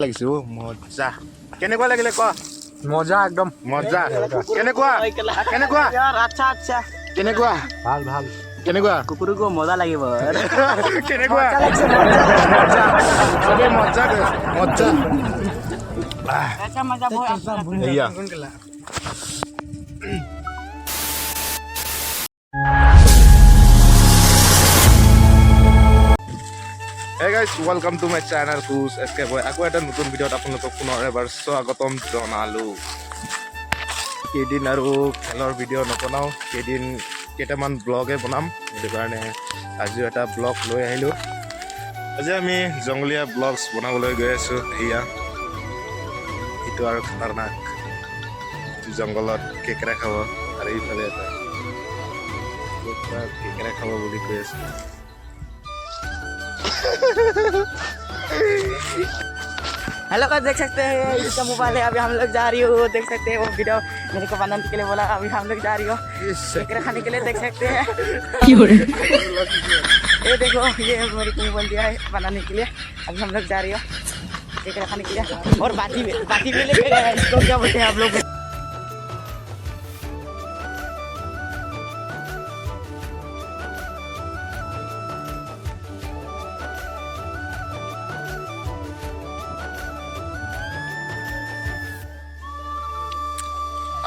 লাগিছে ও মজা কেনেকুৱা লাগিলে ক মজা একদম মজা কেনেকুৱা কেনেকুৱা আচ্ছা আচ্ছা কেনেকুৱা ভাল ভাল কেনেকুৱা কুকুৰকো মজা লাগিব কেনেকুৱা মজা চবে মজা মজা আচ্ছা মজা এয়া Hey guys, welcome to my channel Who's Escape Boy. Aku এটা নতুন ভিডিঅ'ত আপোনালোকক পুনৰ এবাৰ স্বাগতম জনালোঁ। কেইদিন আৰু খেলৰ ভিডিঅ' নবনাওঁ, কেইটামান ব্লগে বনাম, সেইটো কাৰণে আজিও এটা ব্লগ লৈ আহিলোঁ। আজি আমি জংলীয়া ব্লগছ বনাবলৈ গৈ আছোঁ। এয়া এইটো আৰু খাতাৰনাক জংঘলত কেকেৰা খাব আৰু এইফালে এটা কেকেৰা খাব বুলি কৈ আছে। हेलो गाइस देख सकते हैं इसका मोबाइल है अभी हम लोग जा रही हो देख सकते हैं वो वीडियो मेरे को बनाने के लिए बोला अभी हम लोग जा रही हो केकरा खाने के लिए देख सकते हैं ये देखो ये मेरे को बोल दिया है बनाने के लिए अभी हम लोग जा रही हो केकरा खाने के लिए और बाती भी लेके गए इसको क्या बोलते हैं आप लोग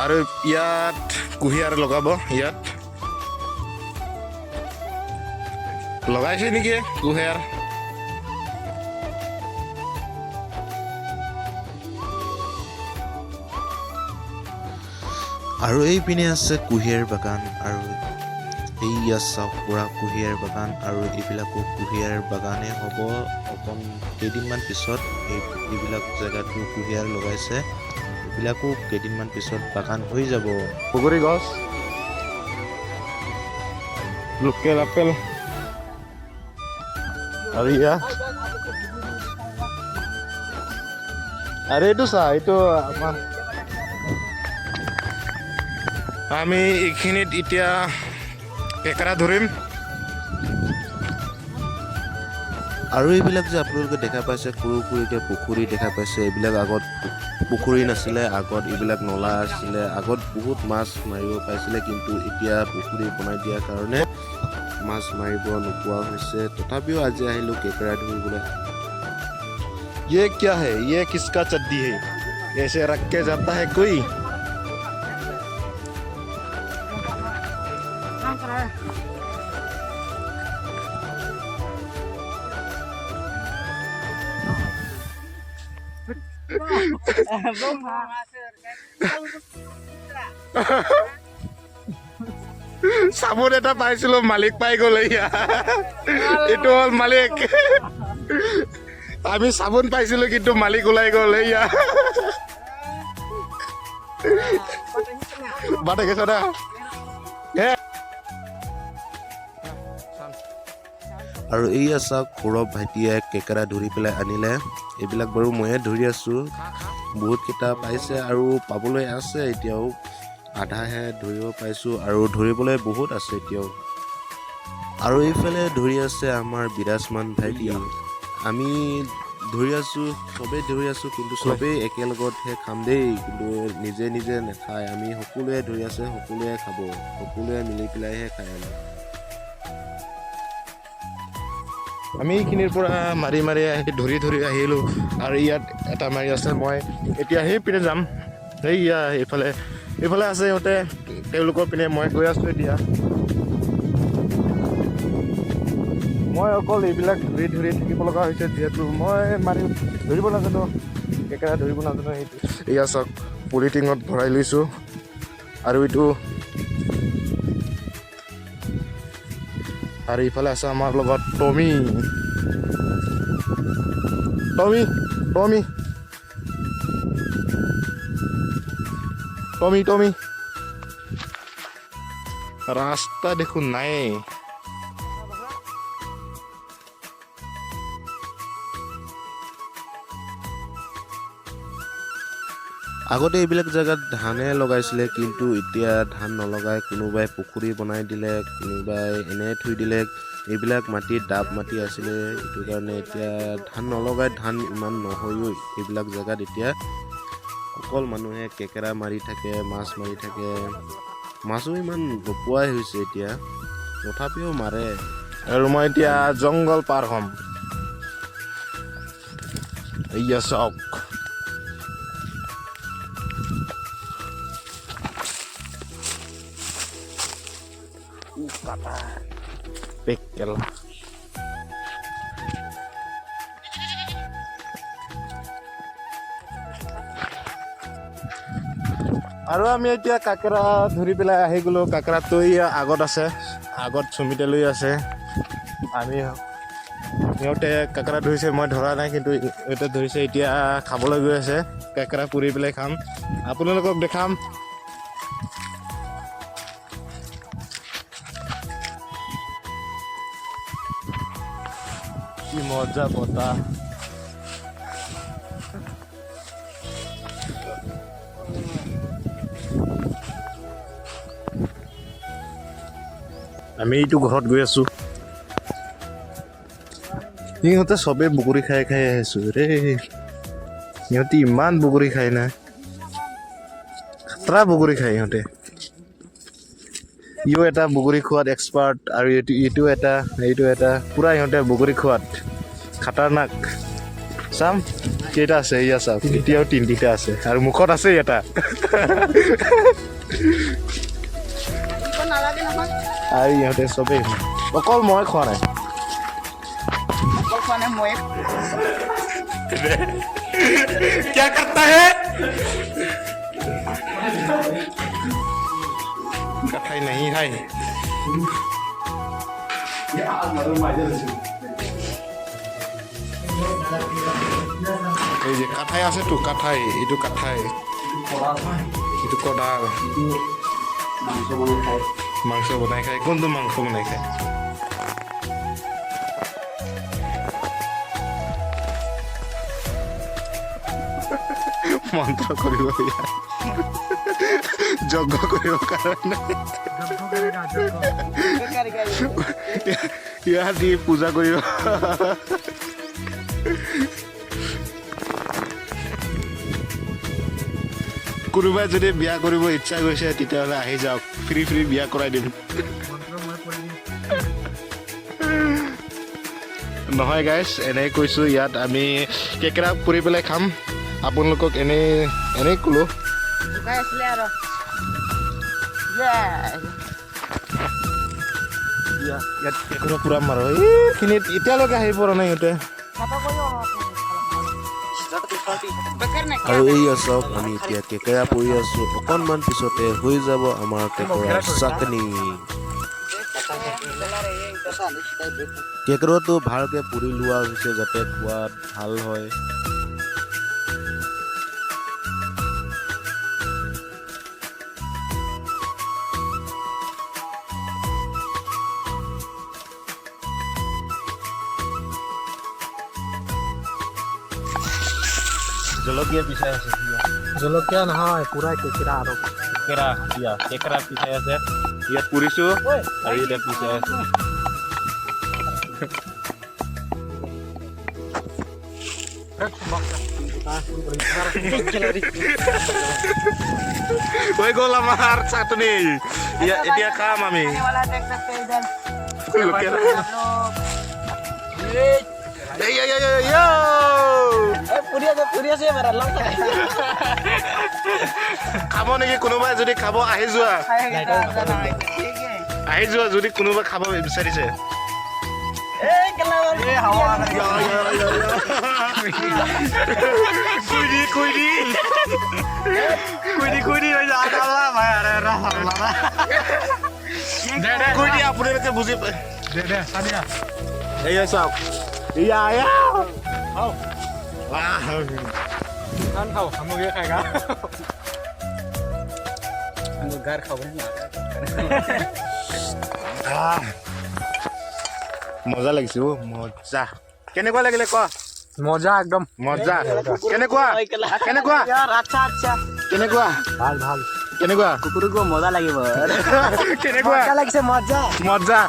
আৰু ইয়াত কুঁহিয়াৰ লগাব ইয়াত লগাইছে নেকি কুঁহিয়াৰ আৰু এই পিনে আছে কুঁহিয়াৰ বাগান আৰু এইয়া চাওক পুৰা কুঁহিয়াৰ বাগান আৰু এইবিলাকো কুঁহিয়াৰ বাগানে হ'ব অকণ কেইদিনমান পিছত এইবিলাক জেগাতো কুঁহিয়াৰ লগাইছে এইবিলাকো কেইদিনমান পিছত বাগান হৈ যাব বগৰী গছ লোকেল আপেল আৰু ইয়াত আৰু এইটো চা এইটো আমাৰ আমি এইখিনিত এতিয়া কেকেৰা ধৰিম আৰু এইবিলাক যে আপোনালোকে দেখা পাইছে সৰু সৰুকৈ পুখুৰী দেখা পাইছে এইবিলাক আগত পুখুৰী নাছিলে আগত এইবিলাক নলা আছিলে আগত বহুত মাছ মাৰিব পাইছিলে কিন্তু এতিয়া পুখুৰী বনাই দিয়াৰ কাৰণে মাছ মাৰিব নোপোৱা হৈছে তথাপিও আজি আহিলোঁ কেকেৰা ধৰিবলৈ ये क्या है ये किसका चड्डी है ऐसे रख के जाता है कोई চাবোন এটা পাইছিলো মালিক পাই গ'ল এয়া এইটো হ'ল মালিক আমি চাবোন পাইছিলো কিন্তু মালিক ওলাই গ'ল এয়া বাটে গেছ না আৰু এইয়া চাওক সৌৰভ ভাইটিয়ে কেকেৰা ধৰি পেলাই আনিলে এইবিলাক বাৰু ময়ে ধৰি আছোঁ বহুতকেইটা পাইছে আৰু পাবলৈ আছে এতিয়াও আধাহে ধৰিব পাইছোঁ আৰু ধৰিবলৈ বহুত আছে এতিয়াও আৰু এইফালে ধৰি আছে আমাৰ বিৰাজমান ভাইটি আমি ধৰি আছোঁ চবেই ধৰি আছোঁ কিন্তু চবেই একেলগতহে খাম দেই কিন্তু নিজে নিজে নাখায় আমি সকলোৱে ধৰি আছে সকলোৱে খাব সকলোৱে মিলি পেলাইহে খাই আমি এইখিনিৰ পৰা মাৰি মাৰি আহি ধৰি আহিলোঁ আৰু ইয়াত এটা মাৰি আছে মই এতিয়া সেই পিনে যাম সেইয়া এইফালে আছে সিহঁতে তেওঁলোকৰ পিনে মই গৈ আছোঁ এতিয়া মই অকল এইবিলাক ধৰি থাকিব লগা হৈছে যিহেতু মই ধৰিব নাজানো কেকেৰা ধৰিব নাজানো সেইটো এয়া চাওক পলিথিনত ভৰাই লৈছোঁ আৰু এইটো আৰু ইফালে আছে আমাৰ লগত টমি ৰাস্তা দেখোন নাই আগতে এইবিলাক জেগাত ধানে লগাইছিলে কিন্তু এতিয়া ধান নলগাই কোনোবাই পুখুৰী বনাই দিলে কোনোবাই এনে থৈ দিলে এইবিলাক মাটি ডাব মাটি আছিলে, এইটো কাৰণে এতিয়া ধান নলগাই, ধান ইমান নহয়ও এইবিলাক জেগাত। এতিয়া অকল মানুহে কেকেৰা মাৰি থাকে, মাছ মাৰি থাকে। মাছো ইমান নোপোৱাই হৈছে এতিয়া, তথাপিও মাৰে। আৰু মই এতিয়া জংঘল পাৰ হ'ম। এয়া চাওক, পেকেলা আৰু আমি এতিয়া কাকেৰা ধৰি পেলাই আহি গ'লোঁ। কাকেৰাটো আগত আছে, আগত সুমিতে লৈ আছে। আমি সিহঁতে কাকেৰা ধৰিছে, মই ধৰা নাই, কিন্তু সিহঁতে ধৰিছে। এতিয়া খাবলৈ গৈ আছে, কাকেৰা পুৰি পেলাই খাম, আপোনালোকক দেখাম। কি মজা বতাহ। আমি এইটো ঘৰত গৈ আছো। সিহঁতে চবেই বগৰী খাই খাই আহিছো ৰে। সিহঁতে ইমান বগৰী খাই না, খাতৰা বগৰী খায় সিহঁতে। ইও এটা বগৰী খোৱাত এক্সপাৰ্ট, আৰু এইটো এটা পুৰা সিহঁতে বগৰী খোৱাত খাতাৰনাক। চাম কেইটা আছে, এয়া চাওক, এতিয়াও তিনিটা আছে, আৰু মুখত আছে এটা। আৰু ইহঁতে চবেই, অকল মই খোৱা নাই। क्या करता है? कथाई नहीं है। এই যে কাঠাই আছে তো, কাঠাই, এইটো কাঠাই, এইটো কদাল। মাংস বনাই খায়। কোনটো মাংস বনাই খায়? মন্ত্ৰ কৰিব, যজ্ঞ কৰিব কাৰণে ইয়াত দি পূজা কৰিব। কোনোবাই যদি বিয়া কৰিব ইচ্ছা কৰিছে, তেতিয়াহ'লে আহি যাওক, ফ্ৰী বিয়া কৰাই দিম। নহয় গাইজ, এনেই কৈছোঁ। ইয়াত আমি কেকেৰা পুৰি পেলাই খাম, আপোনালোকক এনেই ক'লো। ইয়াত কেকেৰা পুৰা মাৰো। এইখিনিত এতিয়ালৈকে আহি পৰা নাই সিহঁতে। আৰু এইয়া চাওক, আমি এতিয়া কেকেৰা পুৰি আছোঁ। অকণমান পিছতে হৈ যাব আমাৰ কেকেৰাৰ চাটনি। কেকেৰাটো ভালকৈ পুৰি লোৱা হৈছে যাতে খোৱাত ভাল হয়। জলকীয়া পিছাই আছে, জলকীয়া নহয়, পুৰা কেকেৰা আৰু কেকেৰা পিছাই আছে। ইয়াত পুৰিছো আৰু এতিয়া পিছাই আছে। হৈ গ'ল আমাৰ চাটনি। এতিয়া খাম আমি। খাব নেকি কোনোবাই? যদি খাব আহি যোৱা, যদি কোনোবাই খাব বিচাৰিছে। আপোনালোকে বুজি পায়। এয়া চাওক, মজা লাগিছে। মজা। কেনেকুৱা লাগিলে কোৱা? মজা একদম মজা। কেনেকুৱা? কেনেকুৱা? কেনেকুৱা? ভাল। কেনেকুৱা? কুকুৰকো মজা লাগিব। কেনেকুৱা লাগিছে? মজা।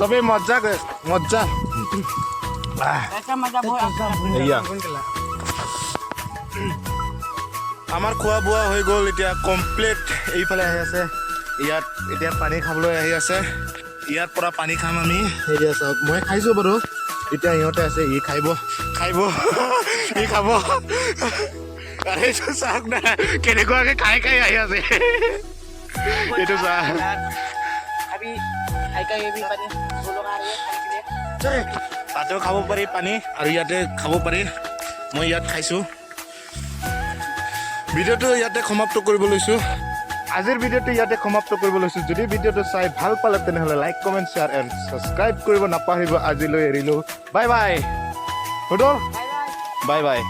চবেই মজা কৰে মজা ऐसा मजा बहुत आता है। এয়া আমাৰ খোৱা বোৱা হৈ গ'ল এতিয়া কমপ্লিট এইফালে আহি আছে ইয়াত এতিয়া পানী খাবলৈ আহি আছে ইয়াৰ পৰা পানী খাম আমি এয়া চাওক মই খাইছোঁ বাৰু এতিয়া ইহঁতে আছে ই খাব ই খাব আৰে এইটো চাওক না কেনেকুৱাকৈ খাই আহি আছে এইটো চাওক अभी खाई का ये भी पानी वो लोग आ रहे हैं खाने के लिए তাতেও খাব পাৰি পানী আৰু ইয়াতে খাব পাৰি মই ইয়াত খাইছোঁ ভিডিঅ'টো ইয়াতে সমাপ্ত কৰিব লৈছোঁ আজিৰ ভিডিঅ'টো ইয়াতে সমাপ্ত কৰিব লৈছোঁ যদি ভিডিঅ'টো চাই ভাল পালে তেনেহ'লে like comment share and subscribe কৰিব নাপাহৰিব আজিলৈ এৰিলোঁ bye bye bye bye bye bye